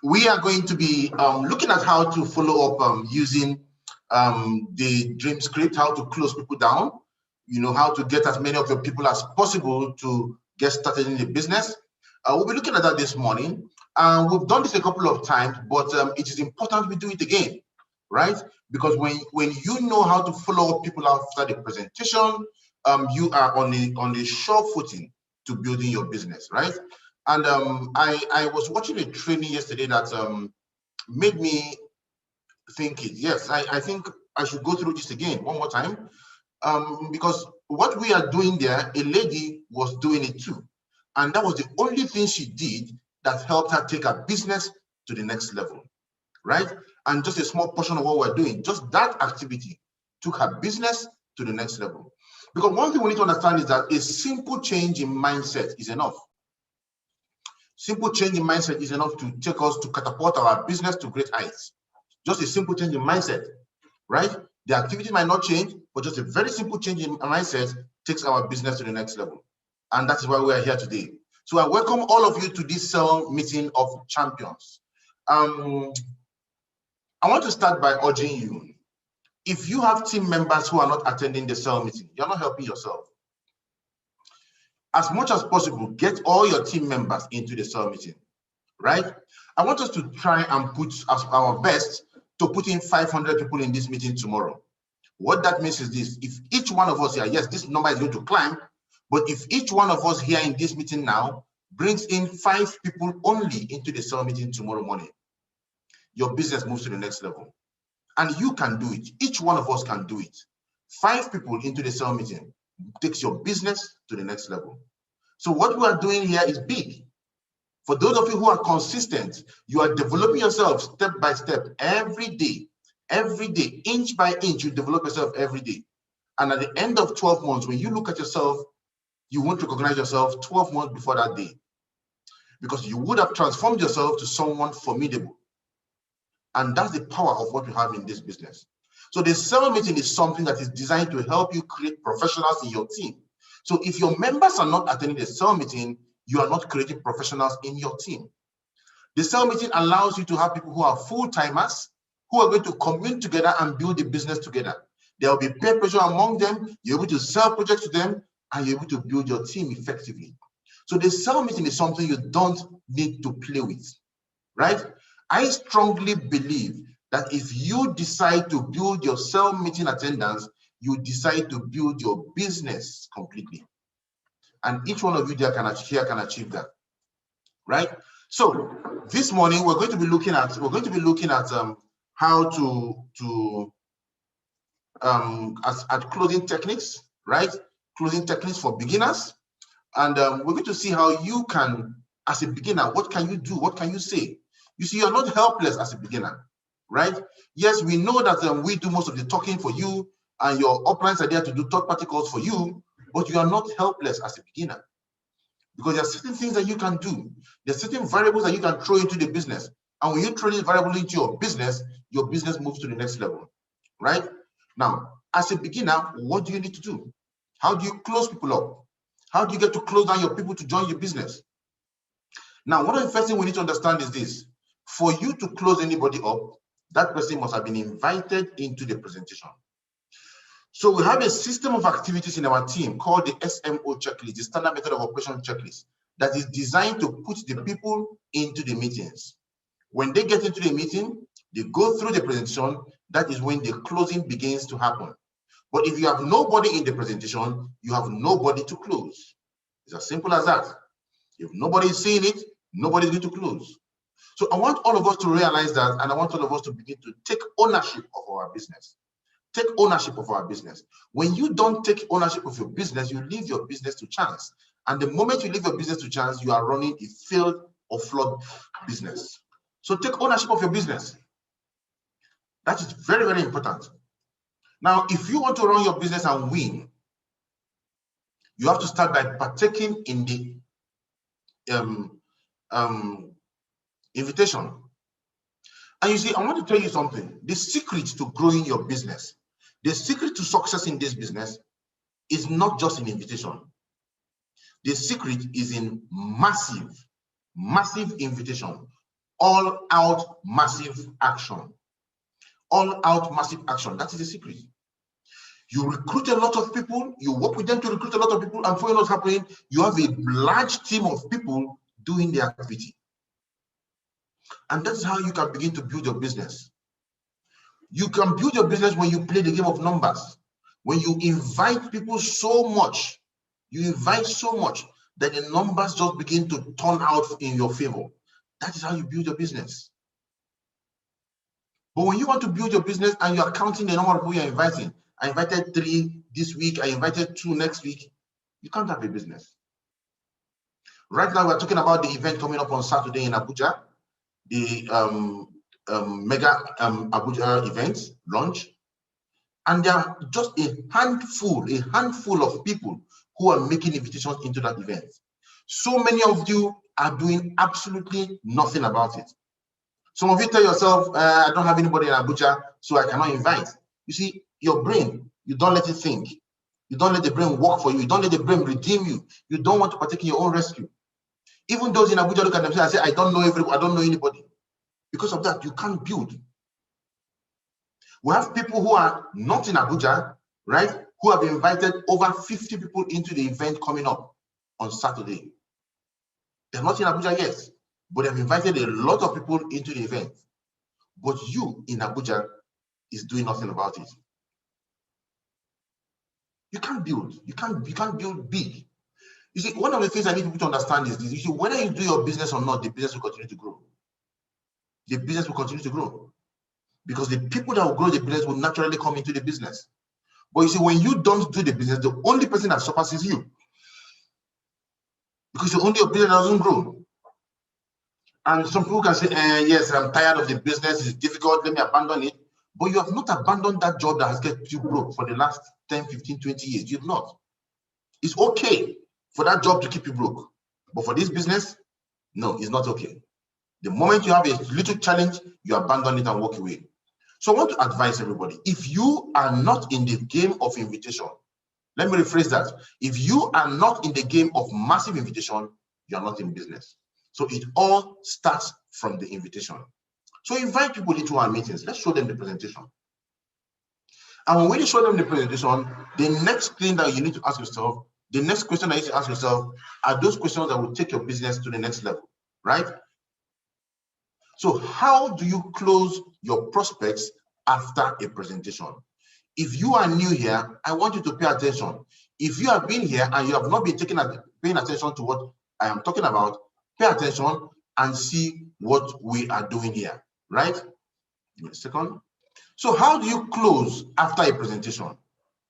we are going to be looking at how to follow up using the dream script, how to close people down, how to get as many of your people as possible to get started in the business. We'll be looking at that this morning. We've done this a couple of times, but it is important we do it again, right? Because when you know how to follow up people after the presentation, you are on a sure footing to building your business, right? And I was watching a training yesterday that made me think it. Yes, I think I should go through this again one more time, because what we are doing there, a lady was doing it too. And that was the only thing she did that helped her take her business to the next level, right? And just a small portion of what we're doing, just that activity took her business to the next level. Because one thing we need to understand is that a simple change in mindset is enough. Simple change in mindset is enough to take us to catapult our business to great heights. Just a simple change in mindset, right? The activity might not change, but just a very simple change in mindset takes our business to the next level. And that is why we are here today. So I welcome all of you to this cell meeting of champions. I want to start by urging you, if you have team members who are not attending the cell meeting, you're not helping yourself. As much as possible, get all your team members into the cell meeting, right? I want us to try and put our best to put in 500 people in this meeting tomorrow. What that means is this: if each one of us here, yes, this number is going to climb, but if each one of us here in this meeting now brings in 5 people only into the cell meeting tomorrow morning, your business moves to the next level. And you can do it. Each one of us can do it. 5 people into the cell meeting takes your business to the next level. So what we are doing here is big. For those of you who are consistent, you are developing yourself step by step every day, inch by inch. You develop yourself every day. And at the end of 12 months, when you look at yourself, you won't recognize yourself 12 months before that day, because you would have transformed yourself to someone formidable. And that's the power of what we have in this business. So the cell meeting is something that is designed to help you create professionals in your team. So if your members are not attending the cell meeting, you are not creating professionals in your team. The cell meeting allows you to have people who are full-timers, who are going to commune together and build the business together. There will be peer pressure among them. You're able to sell projects to them, and you're able to build your team effectively. So the cell meeting is something you don't need to play with, right? I strongly believe that if you decide to build your cell meeting attendance, you decide to build your business completely. And each one of you there can achieve that, right? So this morning we're going to be looking at how to closing techniques, right? Closing techniques for beginners. And we're going to see how you can, as a beginner, what can you do? What can you say? You see, you're not helpless as a beginner, right? Yes, we know that we do most of the talking for you, and your uplines are there to do third-party calls for you, but you are not helpless as a beginner, because there are certain things that you can do. There are certain variables that you can throw into the business. And when you throw this variable into your business moves to the next level, right? Now, as a beginner, what do you need to do? How do you close people up? How do you get to close down your people to join your business? Now, one of the first things we need to understand is this: for you to close anybody up, that person must have been invited into the presentation. So we have a system of activities in our team called the SMO checklist, the Standard Method of Operation checklist, that is designed to put the people into the meetings. When they get into the meeting, they go through the presentation. That is when the closing begins to happen. But if you have nobody in the presentation, you have nobody to close. It's as simple as that. If nobody is seeing it, nobody is going to close. So I want all of us to realize that, and I want all of us to begin to take ownership of our business. Take ownership of our business. When you don't take ownership of your business, you leave your business to chance. And the moment you leave your business to chance, you are running a failed or flawed business. So take ownership of your business. That is very, very important. Now, if you want to run your business and win, you have to start by partaking in the invitation. And you see, I want to tell you something. The secret to growing your business, the secret to success in this business is not just in invitation. The secret is in massive Massive invitation, all out massive action. All out massive action. That is the secret. You recruit a lot of people, you work with them to recruit a lot of people, and for what's happening, you have a large team of people doing the activity. And that's how you can begin to build your business. You can build your business when you play the game of numbers. When you invite people so much, that the numbers just begin to turn out in your favor. That is how you build your business. But when you want to build your business and you are counting the number of people you're inviting, I invited 3 this week, I invited 2 next week, you can't have a business. Right now, we're talking about the event coming up on Saturday in Abuja, the mega Abuja event launch. And there are just a handful of people who are making invitations into that event. So many of you are doing absolutely nothing about it. Some of you tell yourself, I don't have anybody in Abuja, so I cannot invite. You see, your brain, you don't let it think. You don't let the brain work for you. You don't let the brain redeem you. You don't want to partake in your own rescue. Even those in Abuja look at themselves and say, I don't know everybody, I don't know anybody. Because of that, you can't build. We have people who are not in Abuja, right, who have invited over 50 people into the event coming up on Saturday. They're not in Abuja yet, but they've invited a lot of people into the event. But you in Abuja is doing nothing about it. You can't build. You can't build big. You see, one of the things I need people to understand is this. You see, whether you do your business or not, the business will continue to grow. The business will continue to grow. Because the people that will grow the business will naturally come into the business. But you see, when you don't do the business, the only person that suffers is you. Because the only your business doesn't grow. And some people can say, yes, I'm tired of the business, it's difficult, let me abandon it. But you have not abandoned that job that has kept you broke for the last 10, 15, 20 years. You've not. It's okay for that job to keep you broke. But for this business, no, it's not okay. The moment you have a little challenge, you abandon it and walk away. So I want to advise everybody, if you are not in the game of invitation, let me rephrase that. If you are not in the game of massive invitation, you are not in business. So it all starts from the invitation. So invite people into our meetings. Let's show them the presentation. And when you show them the presentation, the next thing that you need to ask yourself, the next question that you need to ask yourself are those questions that will take your business to the next level, right? So how do you close your prospects after a presentation? If you are new here, I want you to pay attention. If you have been here and you have not been paying attention to what I am talking about, pay attention and see what we are doing here, right? Give me a second. So how do you close after a presentation?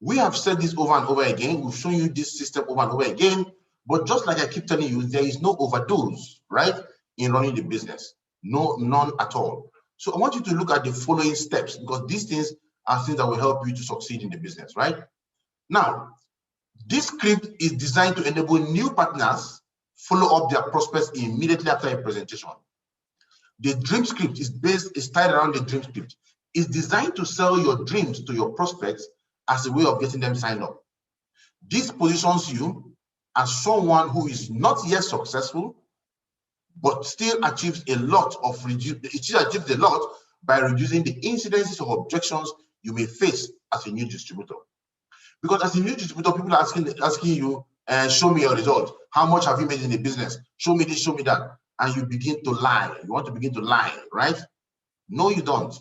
We have said this over and over again. We've shown you this system over and over again. But just like I keep telling you, there is no overdose, right, in running the business. No, none at all. So I want you to look at the following steps, because these things are things that will help you to succeed in the business, right? Now, this script is designed to enable new partners follow up their prospects immediately after a presentation. The dream script is tied around the dream script. It's designed to sell your dreams to your prospects as a way of getting them signed up. This positions you as someone who is not yet successful, but still achieves a lot by reducing the incidences of objections you may face as a new distributor. Because as a new distributor, people are asking you, show me your result. How much have you made in the business? Show me this, show me that. And you begin to lie. You want to begin to lie, right? No, you don't.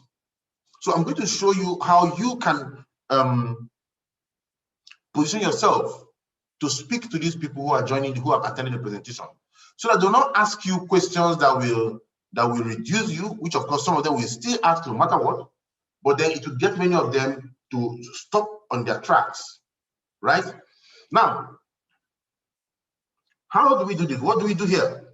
So I'm going to show you how you can position yourself to speak to these people who are joining, who have attended the presentation, so that they'll not ask you questions that will reduce you, which of course some of them will still ask no matter what, but then it will get many of them to stop on their tracks, right? Now, how do we do this? What do we do here?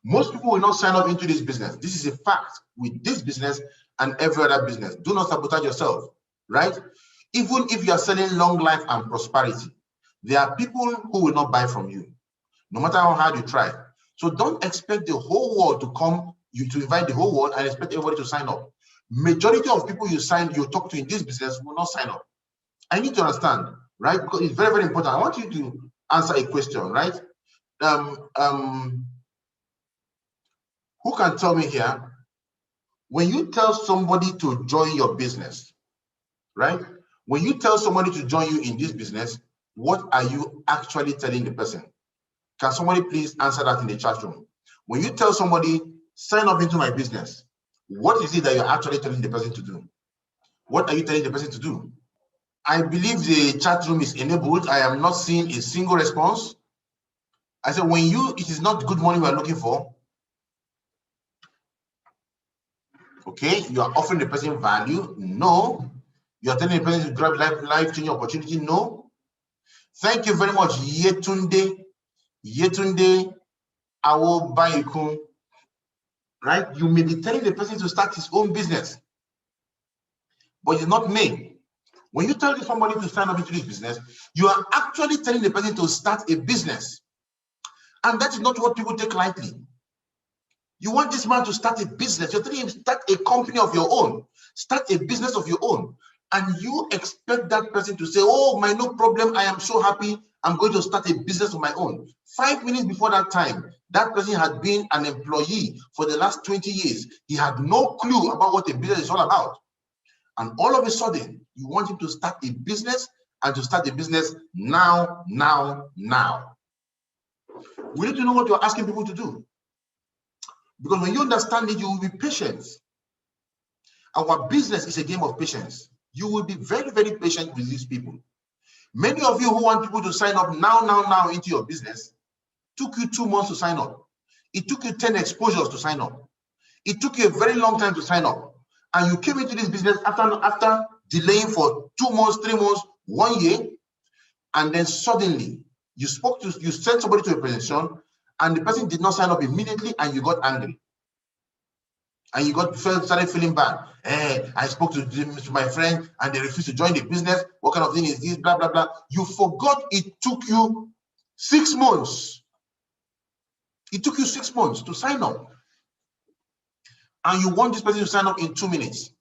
Most people will not sign up into this business. This is a fact with this business and every other business. Do not sabotage yourself, right? Even if you are selling long life and prosperity, there are people who will not buy from you, no matter how hard you try. So don't expect the whole world to come, to invite the whole world and expect everybody to sign up. Majority of people you talk to in this business will not sign up. I need to understand, right? Because it's very, very important. I want you to answer a question, right? who can tell me here, when you tell somebody to join your business, right? When you tell somebody to join you in this business, what are you actually telling the person? Can somebody please answer that in the chat room? When you tell somebody, sign up into my business, what is it that you're actually telling the person to do? What are you telling the person to do? I believe the chat room is enabled. I am not seeing a single response. I said, it is not good morning we are looking for. Okay, you are offering the person value. No. You are telling the person to grab life-changing opportunity. No. Thank you very much, Yetunde Awobayikun. Right? You may be telling the person to start his own business, but it's not me. When you tell somebody to sign up into this business, you are actually telling the person to start a business. And that is not what people take lightly. You want this man to start a business. You're telling him start a company of your own, start a business of your own. And you expect that person to say, oh, no problem. I am so happy. I'm going to start a business of my own. 5 minutes before that time, that person had been an employee for the last 20 years. He had no clue about what a business is all about. And all of a sudden, you want him to start a business, and to start a business now. We need to know what you're asking people to do. Because when you understand it, you will be patient. Our business is a game of patience. You will be very, very patient with these people. Many of you who want people to sign up now into your business, took you 2 months to sign up. It took you 10 exposures to sign up. It took you a very long time to sign up. And you came into this business after delaying for 2 months, 3 months, 1 year, and then suddenly you sent somebody to a presentation, and the person did not sign up immediately, and you got angry. And you started feeling bad. Hey, I spoke to my friend, and they refused to join the business. What kind of thing is this? Blah, blah, blah. You forgot it took you 6 months. It took you 6 months to sign up. And you want this person to sign up in 2 minutes.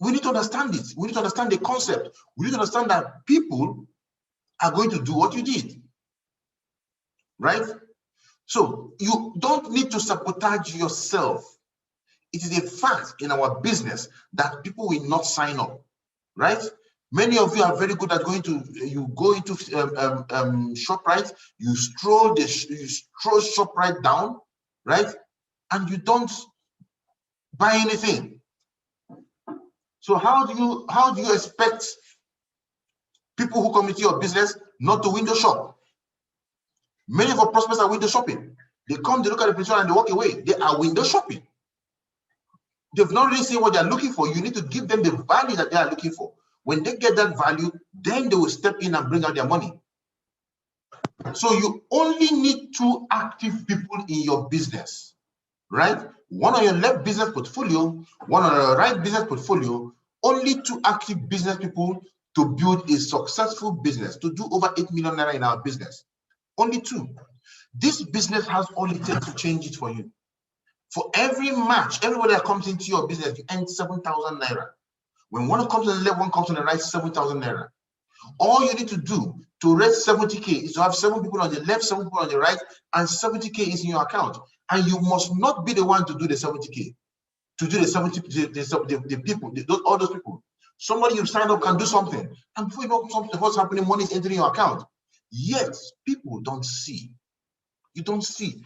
We need to understand it. We need to understand the concept. We need to understand that people are going to do what you did. Right? So you don't need to sabotage yourself. It is a fact in our business that people will not sign up. Right? Many of you are very good at you go into ShopRite, you stroll ShopRite down, right? And you don't buy anything. So how do you expect people who come into your business not to window shop? Many of our prospects are window shopping. They come, they look at the picture, and they walk away. They are window shopping. They've not really seen what they're looking for. You need to give them the value that they are looking for. When they get that value, then they will step in and bring out their money. So you only need 2 active people in your business, right? One on your left business portfolio, one on your right business portfolio. Only 2 active business people to build a successful business, to do over 8 million naira in our business. Only 2. This business has all it takes to change it for you. For every match, everybody that comes into your business, you earn 7,000 naira. When one comes on the left, one comes on the right, 7,000 naira. All you need to do to raise 70K is to have 7 people on the left, 7 people on the right, and 70K is in your account. And you must not be the one to do the 70K. To do the people, all those people. Somebody you sign up can do something. And before you know what's happening, money is entering your account. Yet, people don't see. You don't see.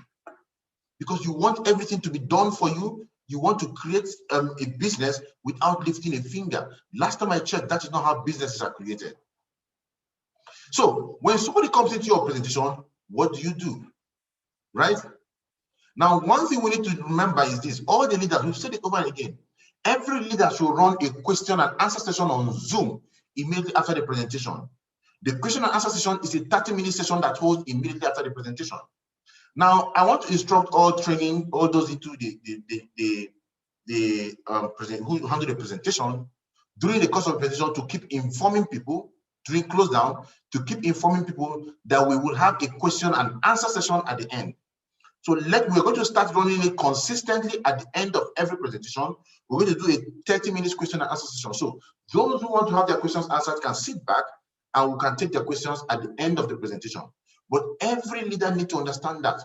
Because you want everything to be done for you. You want to create a business without lifting a finger. Last time I checked, that is not how businesses are created. So when somebody comes into your presentation, what do? Right? Now, one thing we need to remember is this. All the leaders, we've said it over and again. Every leader should run a question and answer session on Zoom immediately after the presentation. The question and answer session is a 30-minute session that holds immediately after the presentation. Now, I want to instruct all those into who handle the presentation during the course of the presentation to keep informing people during close down, to keep informing people that we will have a question and answer session at the end. So we're going to start running it consistently at the end of every presentation. We're going to do a 30-minute question and answer session. So those who want to have their questions answered can sit back and we can take their questions at the end of the presentation. But every leader needs to understand that.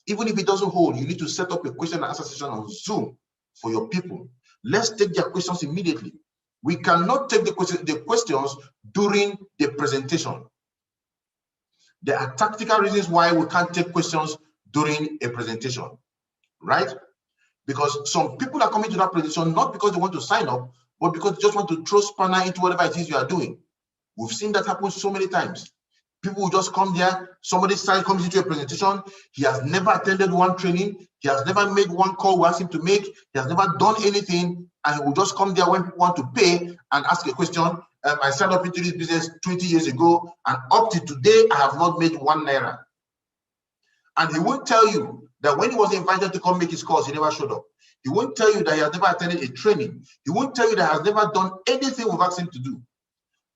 Even if it doesn't hold, you need to set up a question and answer session on Zoom for your people. Let's take their questions immediately. We cannot take the questions during the presentation. There are tactical reasons why we can't take questions during a presentation, right? Because some people are coming to that presentation not because they want to sign up, but because they just want to throw spanner into whatever it is you are doing. We've seen that happen so many times. People will just come there, somebody comes into a presentation, he has never attended one training, he has never made one call we asked him to make, he has never done anything, and he will just come there when people want to pay and ask a question. I signed up into this business 20 years ago, and up to today, I have not made 1 naira. And he won't tell you that when he was invited to come make his calls, he never showed up. He won't tell you that he has never attended a training. He won't tell you that he has never done anything we've asked him to do.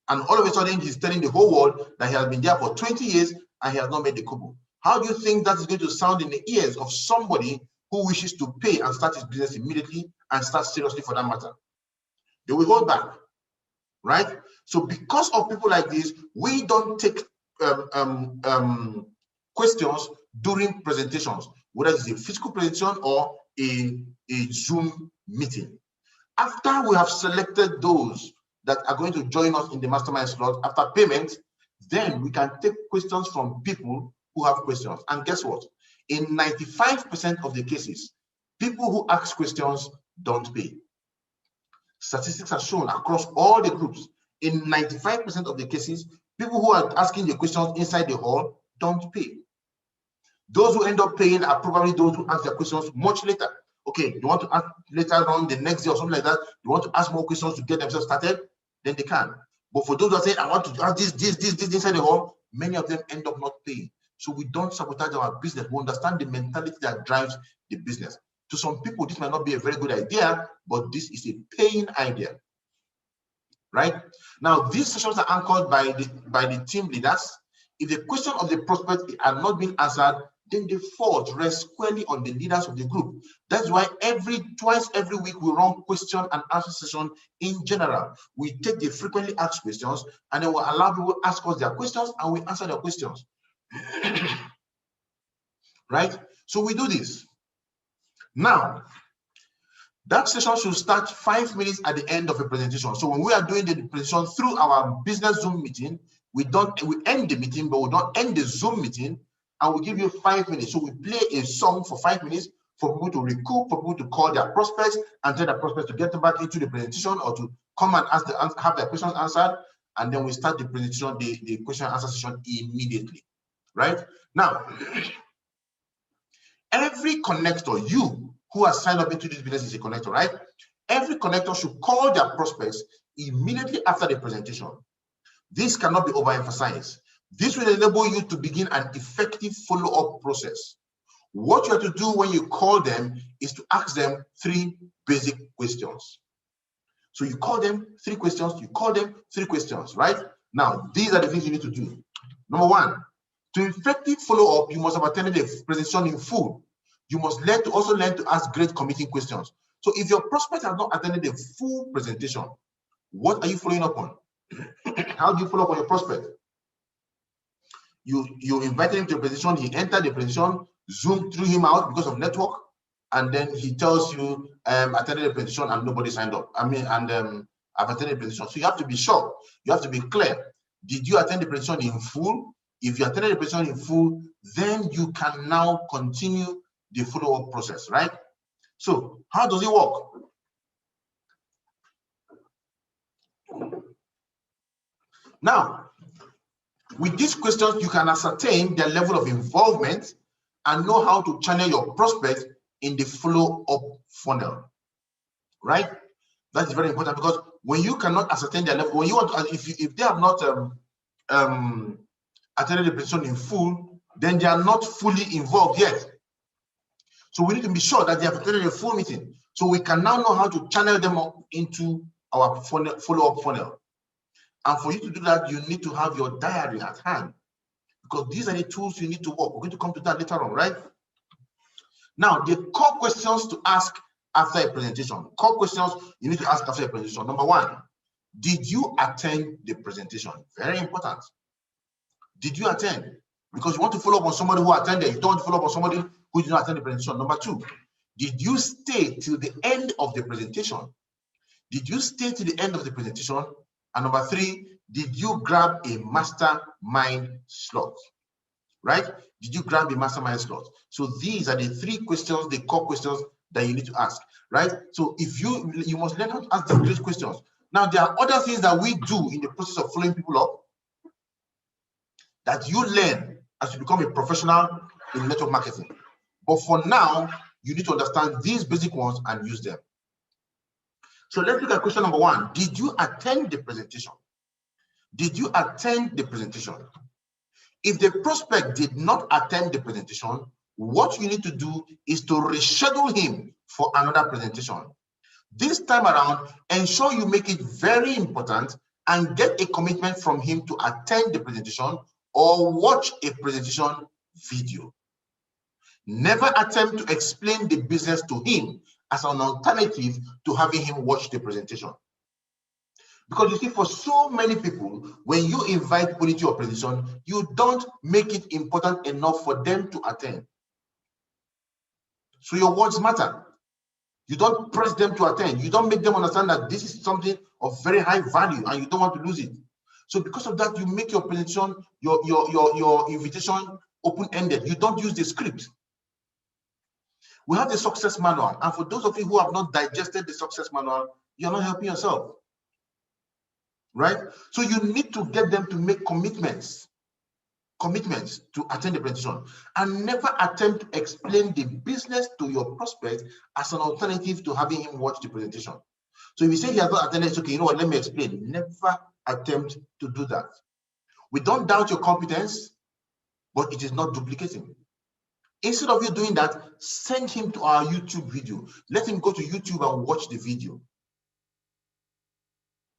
And all of a sudden, he's telling the whole world that he has been there for 20 years and he has not made the kobo. How do you think that is going to sound in the ears of somebody who wishes to pay and start his business immediately and start seriously for that matter? They will hold back, right? So because of people like this, we don't take questions during presentations, whether it's a physical presentation or a Zoom meeting. After we have selected those that are going to join us in the mastermind slot after payment, then we can take questions from people who have questions. And guess what? In 95% of the cases, people who ask questions don't pay. Statistics are shown across all the groups. In 95% of the cases, people who are asking the questions inside the hall don't pay. Those who end up paying are probably those who ask their questions much later. Okay, you want to ask later on the next day or something like that, you want to ask more questions to get themselves started, then they can. But for those that say, I want to ask this inside the hall, many of them end up not paying. So we don't sabotage our business. We understand the mentality that drives the business. To some people, this might not be a very good idea, but this is a paying idea, right? Now, these sessions are anchored by the team leaders. If the question of the prospect are not being answered, then the fault rests squarely on the leaders of the group. That's why twice every week we run question and answer session in general. We take the frequently asked questions and then we allow people to ask us their questions and we answer their questions. Right? So we do this. Now, that session should start 5 minutes at the end of a presentation. So when we are doing the presentation through our business Zoom meeting, we end the meeting, but we don't end the Zoom meeting, and we give you 5 minutes. So we play a song for 5 minutes for people to recoup, for people to call their prospects and tell their prospects to get them back into the presentation or to come and have their questions answered. And then we start the presentation, the question and answer session immediately, right? Now, every connector, you who has signed up into this business is a connector, right? Every connector should call their prospects immediately after the presentation. This cannot be overemphasized. This will enable you to begin an effective follow-up process. What you have to do when you call them is to ask them 3 basic questions. So you call them 3 questions, you call them 3 questions, right? Now, these are the things you need to do. Number 1, to effective follow-up, you must have attended the presentation in full. You must also learn to ask great committing questions. So if your prospect has not attended the full presentation, what are you following up on? How do you follow up on your prospect? You invited him to a presentation, he entered the presentation, Zoom threw him out because of network, and then he tells you, attended the presentation and nobody signed up. I've attended the presentation. So you have to be sure, you have to be clear. Did you attend the presentation in full? If you attended the presentation in full, then you can now continue the follow-up process, right? So how does it work? Now, with these questions, you can ascertain their level of involvement and know how to channel your prospects in the follow-up funnel, right? That is very important because when you cannot ascertain their level, when you want to, if they have not attended the presentation in full, then they are not fully involved yet. So we need to be sure that they have attended a full meeting. So we can now know how to channel them up into our follow-up funnel. And for you to do that, you need to have your diary at hand because these are the tools you need to work. We're going to come to that later on, right? Now, the core questions to ask after a presentation. Core questions you need to ask after a presentation. Number 1, did you attend the presentation? Very important. Did you attend? because you want to follow up on somebody who attended. You don't want to follow up on somebody who did not attend the presentation. Number 2, did you stay till the end of the presentation? Did you stay till the end of the presentation? And number 3, did you grab a mastermind slot? Right? Did you grab a mastermind slot? So these are the 3 questions, the core questions that you need to ask, right? So if you must learn how to ask these questions. Now, there are other things that we do in the process of following people up that you learn as you become a professional in network marketing. But for now, you need to understand these basic ones and use them. So let's look at question number 1. Did you attend the presentation? Did you attend the presentation? If the prospect did not attend the presentation, what you need to do is to reschedule him for another presentation. This time around, ensure you make it very important and get a commitment from him to attend the presentation or watch a presentation video. Never attempt to explain the business to him as an alternative to having him watch the presentation. Because you see, for so many people, when you invite people into your presentation, you don't make it important enough for them to attend. So your words matter. You don't press them to attend. You don't make them understand that this is something of very high value and you don't want to lose it. So because of that, you make your presentation, your invitation open-ended. You don't use the script. We have the success manual. And for those of you who have not digested the success manual, you're not helping yourself. Right? So you need to get them to make commitments to attend the presentation, and never attempt to explain the business to your prospect as an alternative to having him watch the presentation. So if you say he has not attended, it's okay, you know what, let me explain. Never attempt to do that. We don't doubt your competence, but it is not duplicating. Instead of you doing that, send him to our YouTube video. Let him go to YouTube and watch the video.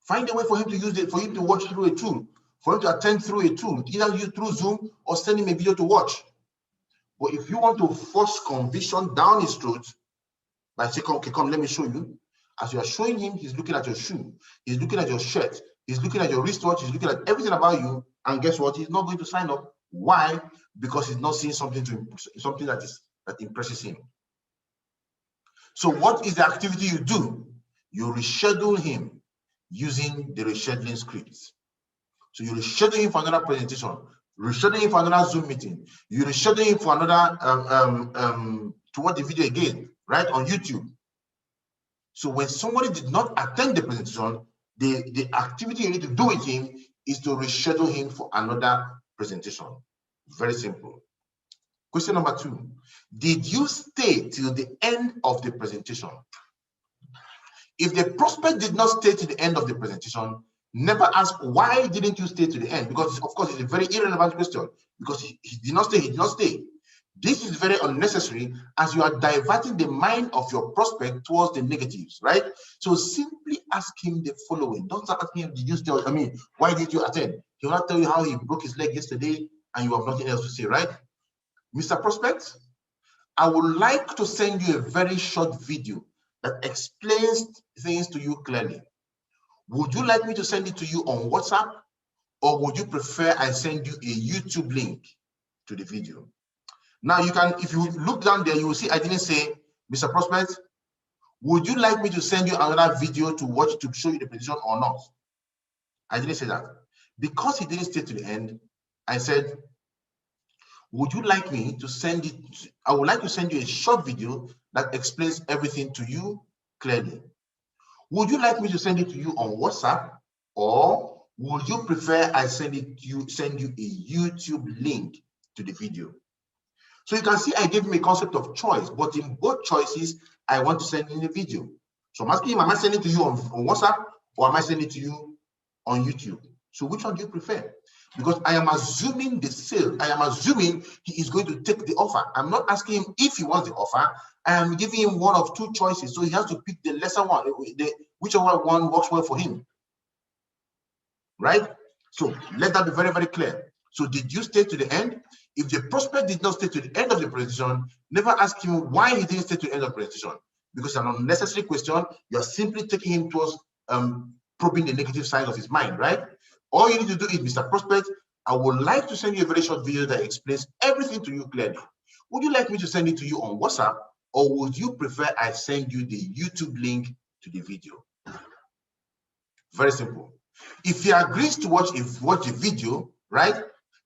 Find a way for him to use it, for him to watch through a tool, for him to attend through a tool, either use through Zoom or send him a video to watch. But if you want to force conviction down his throat by saying, okay, come, let me show you. As you are showing him, he's looking at your shoe, he's looking at your shirt, he's looking at your wristwatch, he's looking at everything about you, and guess what? He's not going to sign up. Why? Because he's not seeing something that impresses him. So what is the activity you do? You reschedule him using the rescheduling scripts. So you reschedule him for another presentation, reschedule him for another Zoom meeting, you reschedule him for another to watch the video again, right, on YouTube. So when somebody did not attend the presentation, the activity you need to do with him is to reschedule him for another presentation. Very simple. Question number 2. Did you stay till the end of the presentation? If the prospect did not stay to the end of the presentation, never ask, why didn't you stay to the end? Because, of course, it's a very irrelevant question. Because he did not stay, he did not stay. This is very unnecessary, as you are diverting the mind of your prospect towards the negatives, right? So simply ask him the following. Don't start asking him, did you stay? I mean, why did you attend? He will not tell you how he broke his leg yesterday and you have nothing else to say, right? Mr. Prospect, I would like to send you a very short video that explains things to you clearly. Would you like me to send it to you on WhatsApp, or would you prefer I send you a YouTube link to the video? Now you can, if you look down there, you will see I didn't say, Mr. Prospect, would you like me to send you another video to watch to show you the position or not? I didn't say that. Because he didn't stay to the end, I said, would you like me to send it? I would like to send you a short video that explains everything to you clearly. Would you like me to send it to you on WhatsApp, or would you prefer I send you a YouTube link to the video? So you can see I gave him a concept of choice, but in both choices, I want to send in a video. So I'm asking him, am I sending it to you on WhatsApp, or am I sending it to you on YouTube? So which one do you prefer? Because I am assuming the sale. I am assuming he is going to take the offer. I'm not asking him if he wants the offer. I am giving him one of two choices. So he has to pick the lesser one, whichever one works well for him. Right? So let that be very, very clear. So did you stay to the end? If the prospect did not stay to the end of the presentation, never ask him why he didn't stay to the end of the presentation. Because it's an unnecessary question. You're simply taking him towards probing the negative side of his mind, right? All you need to do is, Mr. Prospect, I would like to send you a very short video that explains everything to you clearly. Would you like me to send it to you on WhatsApp, or would you prefer I send you the YouTube link to the video? Very simple. If he agrees to watch the video, right,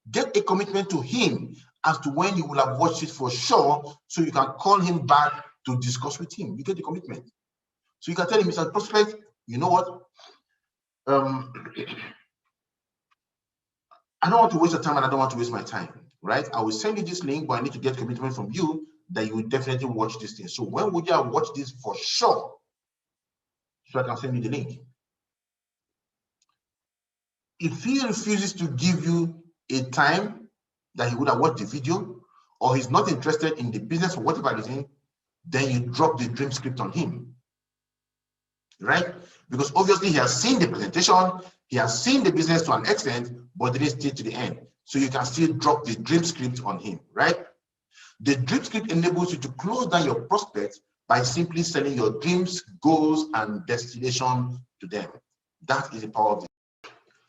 get a commitment to him as to when you will have watched it for sure, so you can call him back to discuss with him. You get the commitment. So you can tell him, Mr. Prospect, you know what? I don't want to waste your time, and I don't want to waste my time, right? I will send you this link, but I need to get commitment from you that you will definitely watch this thing. So when would you have watched this for sure? So I can send you the link. If he refuses to give you a time that he would have watched the video, or he's not interested in the business for whatever reason, then you drop the dream script on him, right? Because obviously he has seen the presentation, he has seen the business to an extent, but didn't stay to the end. So you can still drop the dream script on him, right? The dream script enables you to close down your prospects by simply selling your dreams, goals, and destination to them. That is the power of it.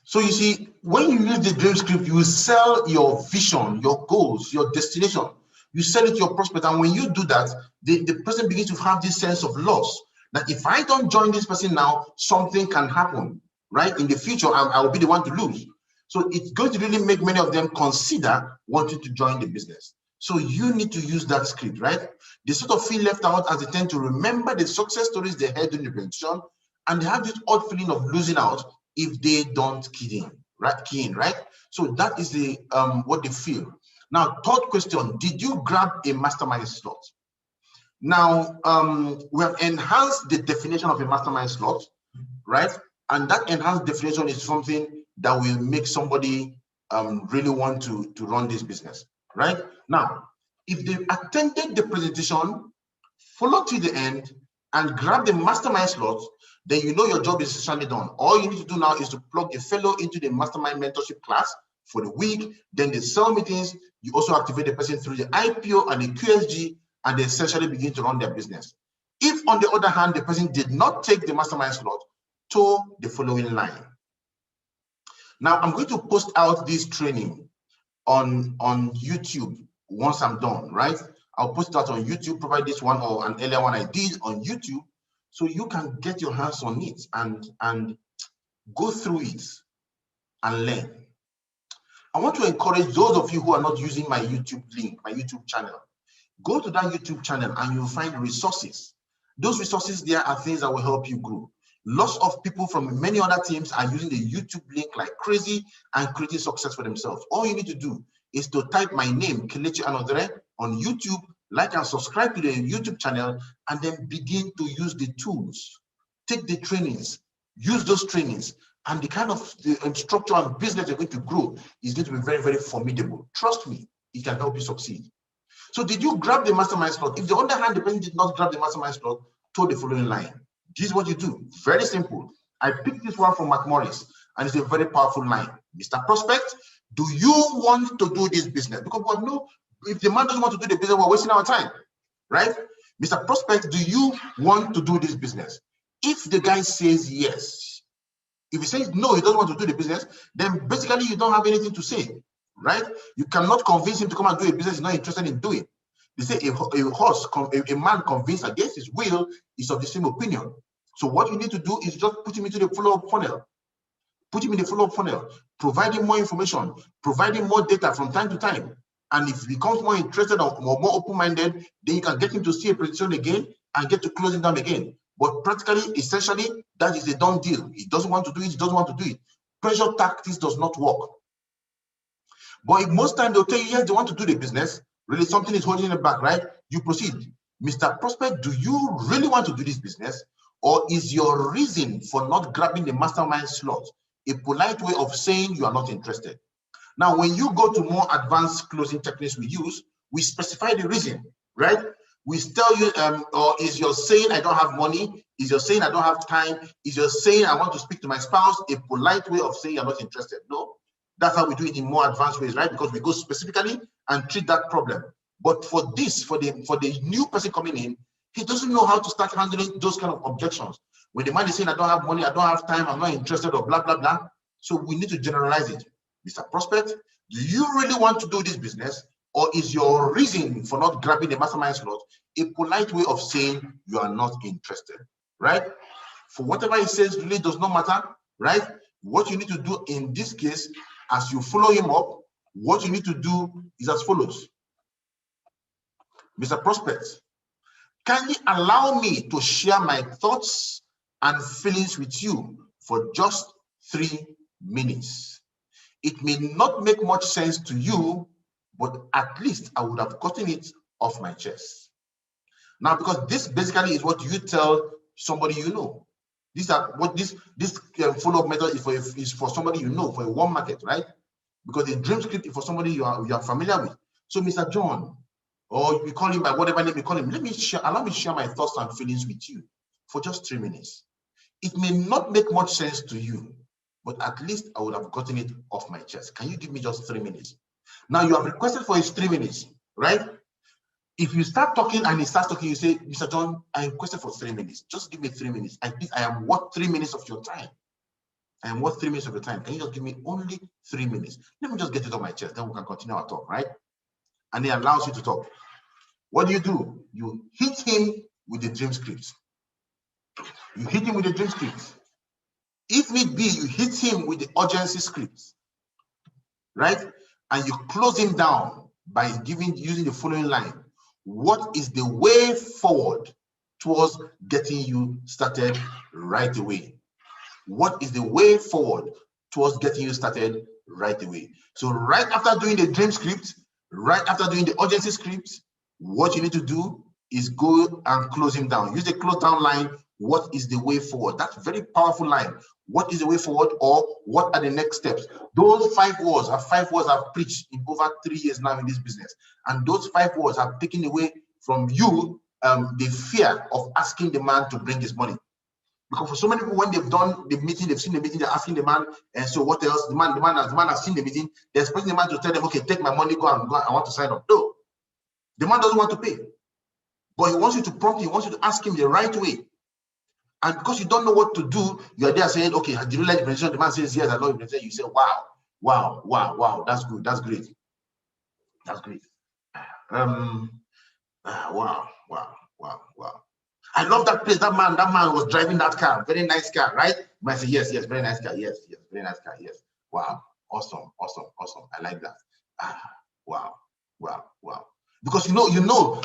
So you see, when you use the dream script, you sell your vision, your goals, your destination. You sell it to your prospect, and when you do that, the person begins to have this sense of loss. That if I don't join this person now, something can happen, right? In the future, I will be the one to lose. So it's going to really make many of them consider wanting to join the business. So you need to use that script, right? They sort of feel left out as they tend to remember the success stories they had during the presentation, and they have this odd feeling of losing out if they don't key in, right? So that is the what they feel. Now, third question, did you grab a mastermind slot? Now, we have enhanced the definition of a mastermind slot, right? And that enhanced definition is something that will make somebody really want to run this business, right? Now, if they attended the presentation, follow to the end, and grab the mastermind slot, then you know your job is essentially done. All you need to do now is to plug a fellow into the mastermind mentorship class for the week, then the sell meetings. You also activate the person through the IPO and the QSG, and they essentially begin to run their business. If, on the other hand, the person did not take the mastermind slot, toe the following line. Now, I'm going to post out this training on YouTube once I'm done, right? I'll post that on YouTube, provide this one or an earlier one I did on YouTube, so you can get your hands on it and go through it and learn. I want to encourage those of you who are not using my YouTube link, my YouTube channel. Go to that YouTube channel and you'll find resources. Those resources there are things that will help you grow. Lots of people from many other teams are using the YouTube link like crazy and creating success for themselves. All you need to do is to type my name, Kelechi Anodere, on YouTube, like and subscribe to the YouTube channel, and then begin to use the tools. Take the trainings, use those trainings, and the kind of structure and business you're going to grow is going to be very, very formidable. Trust me, it can help you succeed. So did you grab the mastermind slot? If the other hand, the person did not grab the mastermind slot, toe the following line. This is what you do. Very simple. I picked this one from Mark Morris, and it's a very powerful line. Mr. Prospect, do you want to do this business? Because we know if the man doesn't want to do the business, we're wasting our time, right? Mr. Prospect, do you want to do this business? If the guy says yes, if he says no, he doesn't want to do the business, then basically you don't have anything to say, right? You cannot convince him to come and do a business he's not interested in doing. They say a man convinced against his will is of the same opinion. So what you need to do is just put him into the follow-up funnel. Put him in the follow-up funnel, providing more information, providing more data from time to time. And if he becomes more interested or more open-minded, then you can get him to see a presentation again and get to close it down again. But practically, essentially, that is a done deal. He doesn't want to do it, he doesn't want to do it. Pressure tactics does not work. But most times they'll tell you, yes, they want to do the business. Really, something is holding it back, right? You proceed. Mr. Prospect, do you really want to do this business? Or is your reason for not grabbing the mastermind slot a polite way of saying you are not interested? Now, when you go to more advanced closing techniques we use, we specify the reason, right? We tell you, or is your saying I don't have money? Is your saying I don't have time? Is your saying I want to speak to my spouse a polite way of saying you're not interested? No, that's how we do it in more advanced ways, right? Because we go specifically and treat that problem. But for this, for the new person coming in, he doesn't know how to start handling those kind of objections. When the man is saying I don't have money, I don't have time, I'm not interested, or blah, blah, blah. So we need to generalize it. Mr. Prospect, do you really want to do this business, or is your reason for not grabbing the mastermind slot a polite way of saying you are not interested, right? For whatever he says really does not matter, right? What you need to do in this case, as you follow him up, what you need to do is as follows. Mr. Prospect, kindly allow me to share my thoughts and feelings with you for just 3 minutes. It may not make much sense to you, but at least I would have gotten it off my chest. Now, because this basically is what you tell somebody you know. These are what this follow-up method is for somebody you know, for a warm market, right? Because the dream script is for somebody you are familiar with. So, Mr. John, or you call him by whatever name you call him, allow me to share my thoughts and feelings with you for just 3 minutes. It may not make much sense to you, but at least I would have gotten it off my chest. Can you give me just 3 minutes? Now, you have requested for his 3 minutes, right? If you start talking and he starts talking, you say, Mr. John, I requested for 3 minutes. Just give me 3 minutes. I think I am worth 3 minutes of your time. I am worth 3 minutes of your time. Can you just give me only 3 minutes? Let me just get it off my chest. Then we can continue our talk, right? And he allows you to talk. What do? You hit him with the dream script. You hit him with the dream script. If need be, you hit him with the urgency script, right? And you close him down by using the following line. What is the way forward towards getting you started right away? What is the way forward towards getting you started right away? So right after doing the dream script, right after doing the urgency script, what you need to do is go and close him down. Use the close down line. What is the way forward? That's a very powerful line. What is the way forward, or what are the next steps? Those 5 words are 5 words I've preached in over 3 years now in this business. And those 5 words have taken away from you the fear of asking the man to bring his money. Because for so many people, when they've done the meeting, they've seen the meeting, they're asking the man, and so what else? The man has seen the meeting, they're expecting the man to tell them, okay, take my money, go, I want to sign up. No, the man doesn't want to pay. But he wants you to prompt, he wants you to ask him the right way. And because you don't know what to do, you're there saying, okay, did you like the presentation? The man says, yes, I love the presentation. You say, wow, that's good, that's great. That's great. Wow. I love that place. That man was driving that car. Very nice car, right? You might say, yes, very nice car. Yes, very nice car. Yes. Wow. Awesome. I like that. Wow. Because you know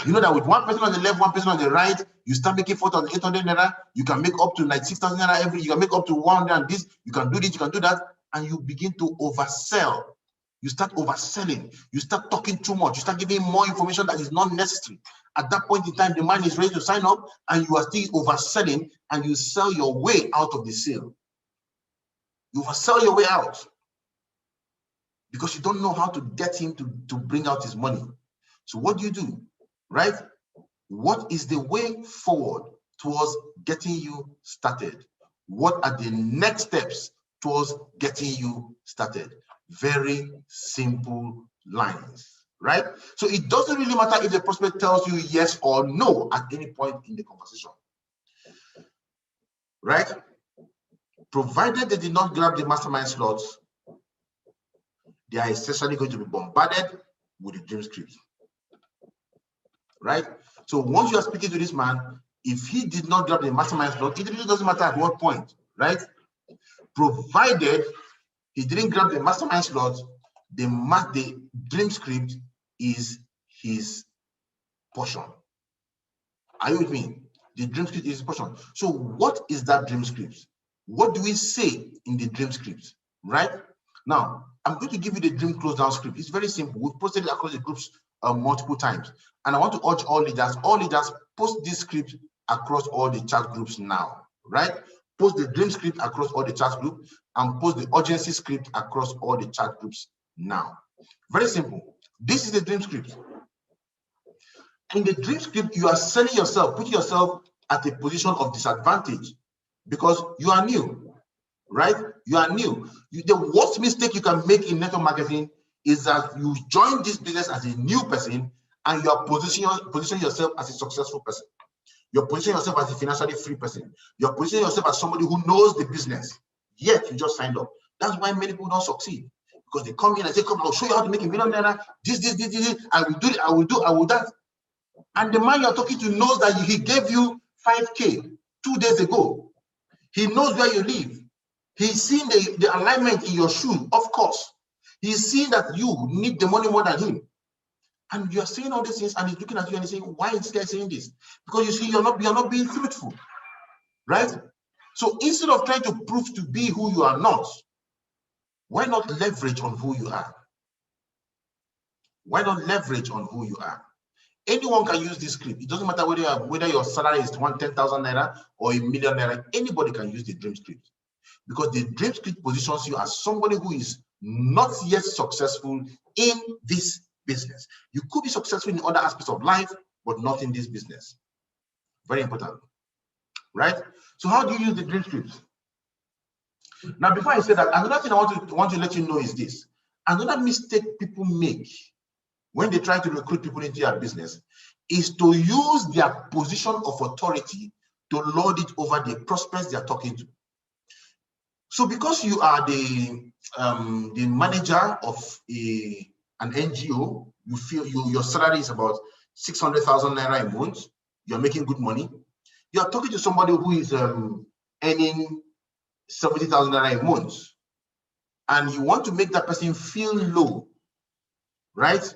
that with one person on the left, one person on the right, you start making 4,800 naira. You can make up to like 6,000 naira you can make up to 100 and this. You can do this, you can do that, and you begin to oversell. You start overselling. You start talking too much. You start giving more information that is not necessary. At that point in time, the man is ready to sign up, and you are still overselling, and you sell your way out of the sale. You oversell your way out because you don't know how to get him to bring out his money. So what do? Right? What is the way forward towards getting you started? What are the next steps towards getting you started? Very simple lines, right? So it doesn't really matter if the prospect tells you yes or no at any point in the conversation, right? Provided they did not grab the mastermind slots, they are essentially going to be bombarded with the dream script, right? So once you are speaking to this man, if he did not grab the mastermind slot, it really doesn't matter at what point, right? Provided he didn't grab the mastermind slot, the dream script is his portion. Are you with me? The dream script is his portion. So what is that dream script? What do we say in the dream script, right? Now, I'm going to give you the dream close down script. It's very simple. We've posted it across the groups multiple times. And I want to urge all leaders, post this script across all the chat groups now, right? Post the dream script across all the chat groups and post the urgency script across all the chat groups now. Very simple. This is the dream script. In the dream script, you are selling yourself, putting yourself at a position of disadvantage because you are new, right? You are new. The worst mistake you can make in network marketing is that you join this business as a new person and you are positioning yourself as a successful person. You're positioning yourself as a financially free person. You're positioning yourself as somebody who knows the business, yet you just signed up. That's why many people don't succeed. because they come in and say, come, I'll show you how to make $1 million. This, I will do it, I will do that. And the man you're talking to knows that he gave you 5K 2 days ago. He knows where you live. He's seen the alignment in your shoe, of course. He's seen that you need the money more than him. And you're saying all these things, and he's looking at you and he's saying, why is this guy saying this? Because you see, you're not being truthful, right? So instead of trying to prove to be who you are not, why not leverage on who you are? Why not leverage on who you are? Anyone can use this script. It doesn't matter whether your salary is 10,000 naira or $1 million naira. Anybody can use the dream script, because the dream script positions you as somebody who is not yet successful in this business. You could be successful in other aspects of life, but not in this business. Very important, right? So how do you use the dream script? Now, before I say that, another thing I want to let you know is this. Another mistake people make when they try to recruit people into their business is to use their position of authority to lord it over the prospects they are talking to. So because you are the manager of an NGO, you feel your salary is about 600,000 naira a month, you're making good money, you're talking to somebody who is earning 70,000 naira a month, and you want to make that person feel low, right?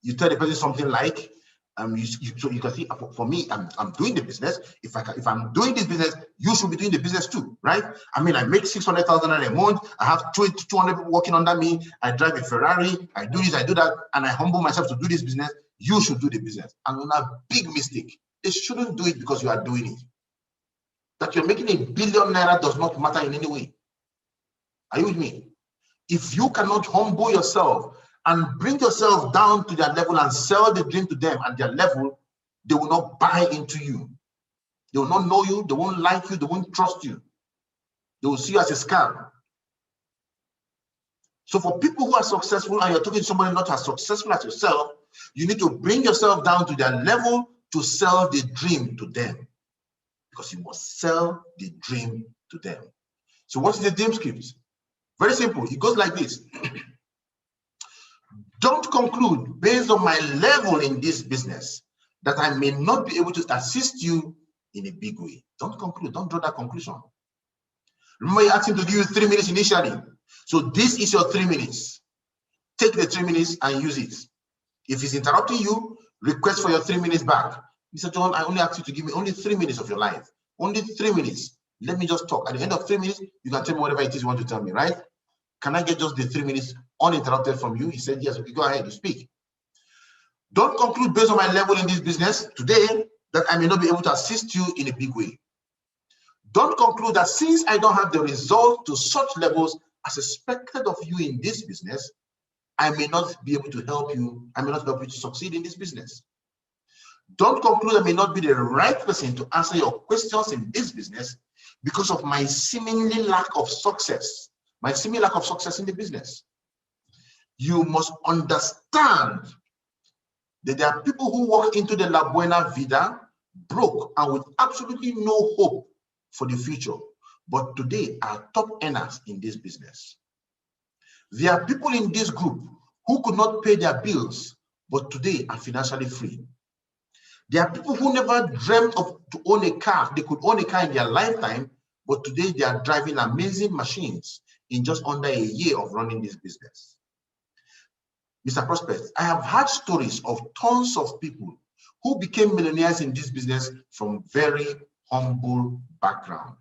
You tell the person something like, so you can see, for me, I'm doing the business. If I'm doing this business, you should be doing the business too, right? I mean, I make 600,000 a month. I have 200 people working under me. I drive a Ferrari. I do this, I do that, and I humble myself to do this business. You should do the business. And another big mistake: they shouldn't do it because you are doing it. That you're making $1 billion naira does not matter in any way. Are you with me? If you cannot humble yourself and bring yourself down to their level and sell the dream to them at their level, they will not buy into you. They will not know you. They won't like you. They won't trust you. They will see you as a scam. So for people who are successful, and you're talking to somebody not as successful as yourself, you need to bring yourself down to their level to sell the dream to them, because you must sell the dream to them. So what is the dream script? Very simple. It goes like this. Don't conclude based on my level in this business that I may not be able to assist you in a big way. Don't conclude. Don't draw that conclusion. Remember, you asked him to give you 3 minutes initially. So this is your 3 minutes. Take the 3 minutes and use it. If he's interrupting you, request for your 3 minutes back. Mr. John, I only asked you to give me only 3 minutes of your life. Only 3 minutes. Let me just talk. At the end of 3 minutes, you can tell me whatever it is you want to tell me, right? Can I get just the 3 minutes uninterrupted from you? He said, yes, okay, go ahead, you speak. Don't conclude based on my level in this business today that I may not be able to assist you in a big way. Don't conclude that since I don't have the result to such levels as expected of you in this business, I may not be able to help you. I may not help you to succeed in this business. Don't conclude I may not be the right person to answer your questions in this business because of my seemingly lack of success. My seeming lack of success in the business. You must understand that there are people who walk into the La Buena Vida broke and with absolutely no hope for the future, but today are top earners in this business. There are people in this group who could not pay their bills, but today are financially free. There are people who never dreamt of to own a car. They could own a car in their lifetime, but today they are driving amazing machines in just under a year of running this business. Mr. Prospect, I have heard stories of tons of people who became millionaires in this business from very humble background.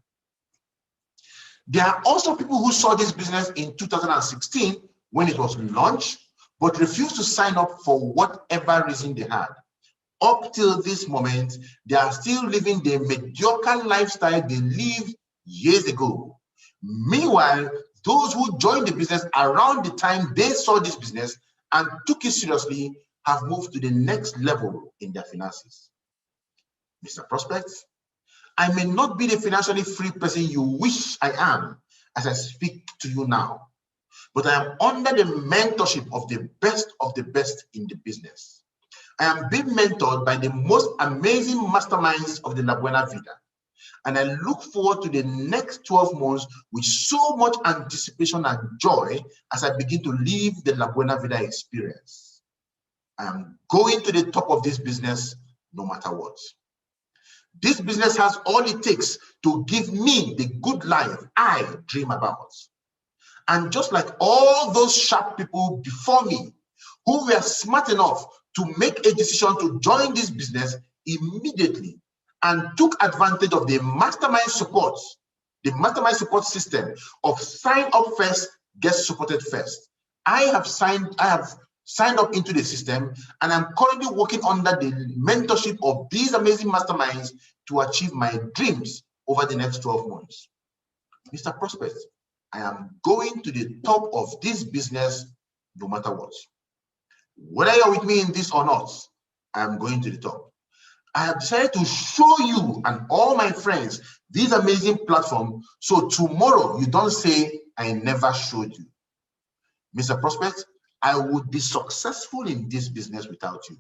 There are also people who saw this business in 2016 when it was launched, but refused to sign up for whatever reason they had. Up till this moment, they are still living the mediocre lifestyle they lived years ago. Meanwhile, those who joined the business around the time they saw this business and took it seriously have moved to the next level in their finances. Mr. Prospect, I may not be the financially free person you wish I am as I speak to you now, but I am under the mentorship of the best in the business. I am being mentored by the most amazing masterminds of the La Buena Vida. And I look forward to the next 12 months with so much anticipation and joy as I begin to live the La Buena Vida experience. I am going to the top of this business no matter what. This business has all it takes to give me the good life I dream about. And just like all those sharp people before me who were smart enough to make a decision to join this business immediately and took advantage of the mastermind support system of sign up first, get supported first. I have signed up into the system, and I'm currently working under the mentorship of these amazing masterminds to achieve my dreams over the next 12 months. Mr. Prospect, I am going to the top of this business no matter what. Whether you're with me in this or not, I am going to the top. I have decided to show you and all my friends this amazing platform, so tomorrow you don't say I never showed you. Mr. Prospect, I would be successful in this business without you,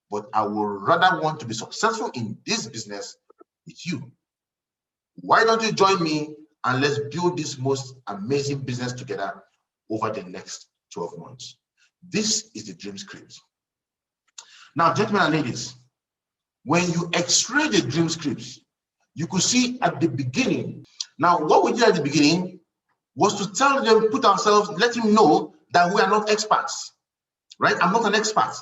but I would rather want to be successful in this business with you. Why don't you join me and let's build this most amazing business together over the next 12 months. This is the dream script. Now, gentlemen and ladies, when you x-ray the dream scripts, you could see at the beginning. Now, what we did at the beginning was to tell them, put ourselves, let him know that we are not experts, right? I'm not an expert.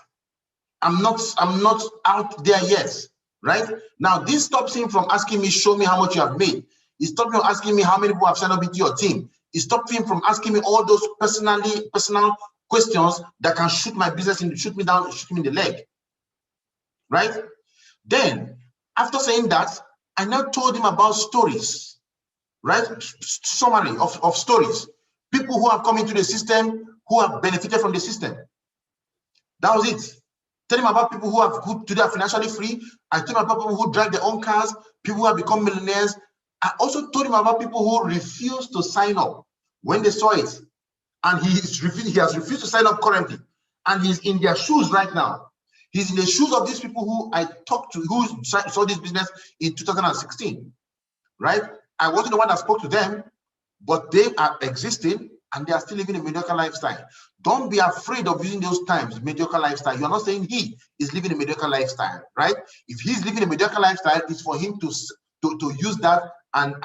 I'm not out there yet, right? Now, this stops him from asking me, show me how much you have made. It stopped him from asking me how many people have signed up into your team. It stopped him from asking me all those personal questions that can shoot my business in, shoot me down, shoot me in the leg, right? Then, after saying that, I now told him about stories, right? Summary of stories. People who have come into the system, who have benefited from the system. That was it. Tell him about people who today are financially free. I told him about people who drive their own cars, people who have become millionaires. I also told him about people who refused to sign up when they saw it. And he has refused to sign up currently. And he's in their shoes right now. He's in the shoes of these people who I talked to, who saw this business in 2016, right? I wasn't the one that spoke to them, but they are existing and they are still living a mediocre lifestyle. Don't be afraid of using those terms, mediocre lifestyle. You're not saying he is living a mediocre lifestyle, right? If he's living a mediocre lifestyle, it's for him to use that and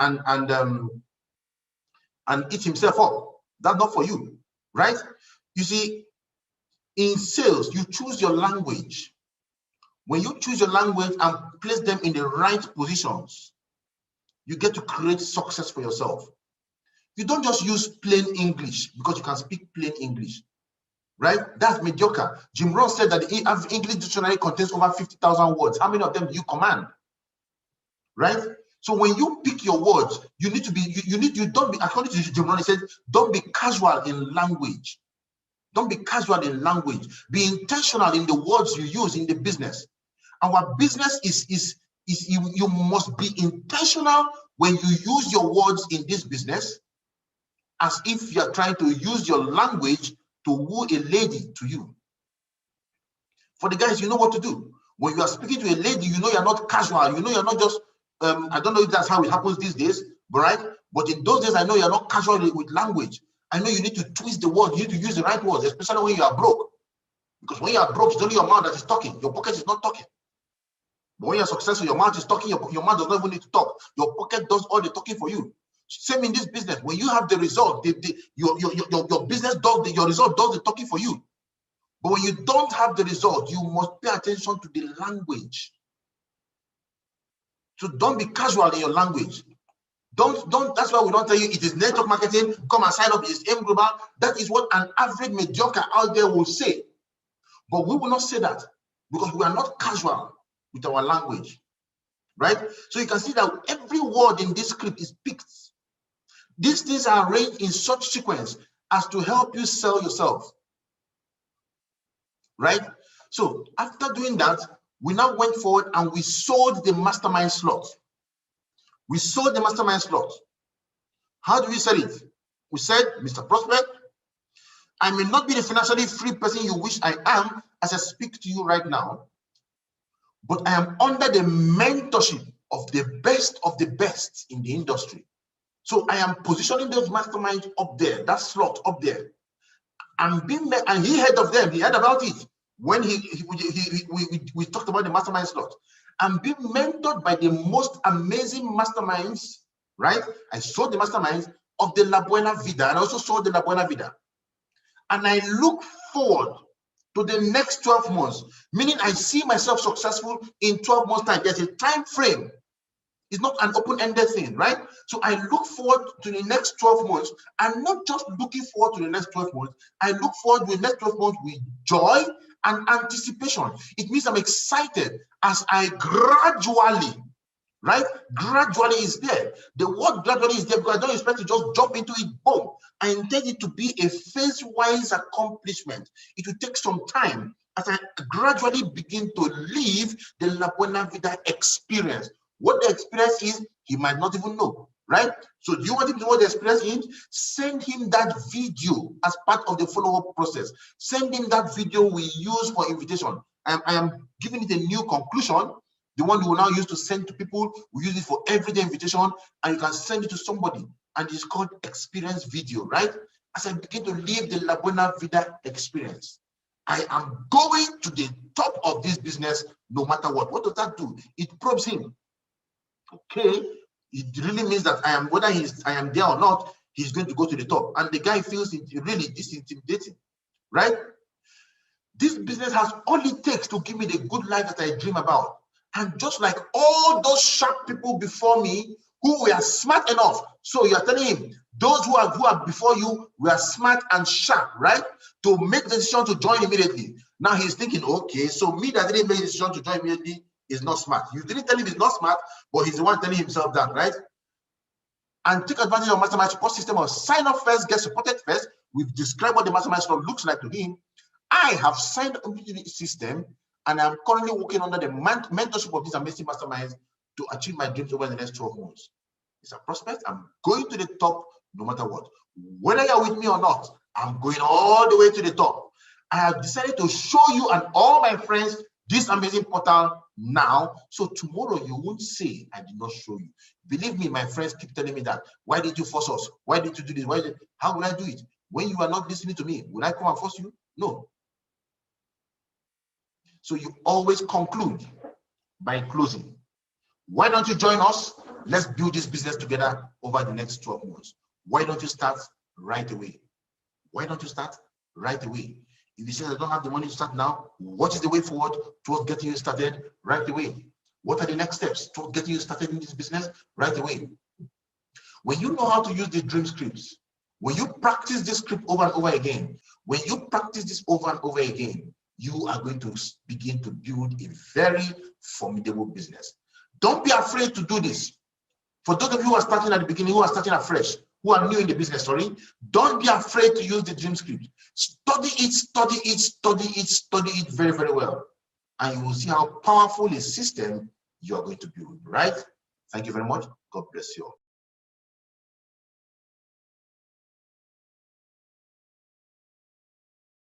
eat himself up. That's not for you, right? You see, in sales, you choose your language. When you choose your language and place them in the right positions, you get to create success for yourself. You don't just use plain English because you can speak plain English, right? That's mediocre. Jim Rohn said that the English dictionary contains over 50,000 words. How many of them do you command, right? So when you pick your words, you need to be, you don't be, according to Jim Rohn, he said, don't be casual in language. Don't be casual in language. Be intentional in the words you use in the business. Our business is you must be intentional when you use your words in this business, as if you are trying to use your language to woo a lady to you. For the guys, you know what to do. When you are speaking to a lady, you know you're not casual. You know you're not just, I don't know if that's how it happens these days, right? But in those days, I know you're not casual with language. I know you need to twist the words. You need to use the right words, especially when you are broke. Because when you are broke, it's only your mouth that is talking. Your pocket is not talking. But when you're successful, your mouth is talking. Your mouth does not even need to talk. Your pocket does all the talking for you. Same in this business. When you have the result, your business does your result does the talking for you. But when you don't have the result, you must pay attention to the language. So don't be casual in your language. Don't. That's why we don't tell you it is network marketing. Come and sign up. It's M Global. That is what an average mediocre out there will say. But we will not say that because we are not casual with our language, right? So you can see that every word in this script is picked. These things are arranged in such sequence as to help you sell yourself, right? So after doing that, we now went forward and we sold the mastermind slot. We sold the mastermind slot. How do we sell it? We said, Mr. Prospect, I may not be the financially free person you wish I am as I speak to you right now, but I am under the mentorship of the best in the industry. So I am positioning those masterminds up there, that slot up there. And he heard of them, he heard about it when we talked about the mastermind slot. I'm being mentored by the most amazing masterminds, right? I saw the masterminds of the La Buena Vida, and I also saw the La Buena Vida. And I look forward to the next 12 months, meaning I see myself successful in 12 months' time. There's a time frame. It's not an open-ended thing, right? So I look forward to the next 12 months. I'm not just looking forward to the next 12 months. I look forward to the next 12 months with joy and anticipation. It means I'm excited as I gradually, right? Gradually is there. The word gradually is there because I don't expect to just jump into it, boom. I intend it to be a phase-wise accomplishment. It will take some time as I gradually begin to live the La Buena Vida experience. What the experience is, he might not even know, right? So do you want him to know what the experience is? Send him that video as part of the follow-up process. Send him that video we use for invitation. I am giving it a new conclusion. The one we will now use to send to people, we use it for everyday invitation, and you can send it to somebody. And it's called experience video, right? As I begin to live the La Buena Vida experience, I am going to the top of this business no matter what. What does that do? It probes him. Okay, it really means that I am, whether I am there or not, he's going to go to the top. And the guy feels really this intimidating, right? This business has all it takes to give me the good life that I dream about. And just like all those sharp people before me who were smart enough, so you are telling him, those who are before you were smart and sharp, right? To make the decision to join immediately. Now he's thinking, okay, so me that didn't make the decision to join immediately is not smart. You didn't tell him he's not smart, but he's the one telling himself that, right? And take advantage of Mastermind support system of sign up first, get supported first. We've described what the Mastermind support looks like to him. I have signed up into the system, and I'm currently working under the mentorship of these amazing masterminds to achieve my dreams over the next 12 months. It's a prospect. I'm going to the top no matter what. Whether you're with me or not, I'm going all the way to the top. I have decided to show you and all my friends this amazing portal now, so tomorrow you won't say I did not show you. Believe me, my friends keep telling me that. Why did you force us? Why did you do this? How will I do it? When you are not listening to me, will I come and force you? No. So you always conclude by closing. Why don't you join us? Let's build this business together over the next 12 months. Why don't you start right away? Why don't you start right away? If you say I don't have the money to start now, what is the way forward towards getting you started right away? What are the next steps towards getting you started in this business right away? When you know how to use the dream scripts, when you practice this script over and over again, when you practice this over and over again, you are going to begin to build a very formidable business. Don't be afraid to do this. For those of you who are starting at the beginning, who are starting afresh, who are new in the business, don't be afraid to use the dream script. Study it, study it, study it, study it very, very well. And you will see how powerful a system you are going to build, right? Thank you very much. God bless you all.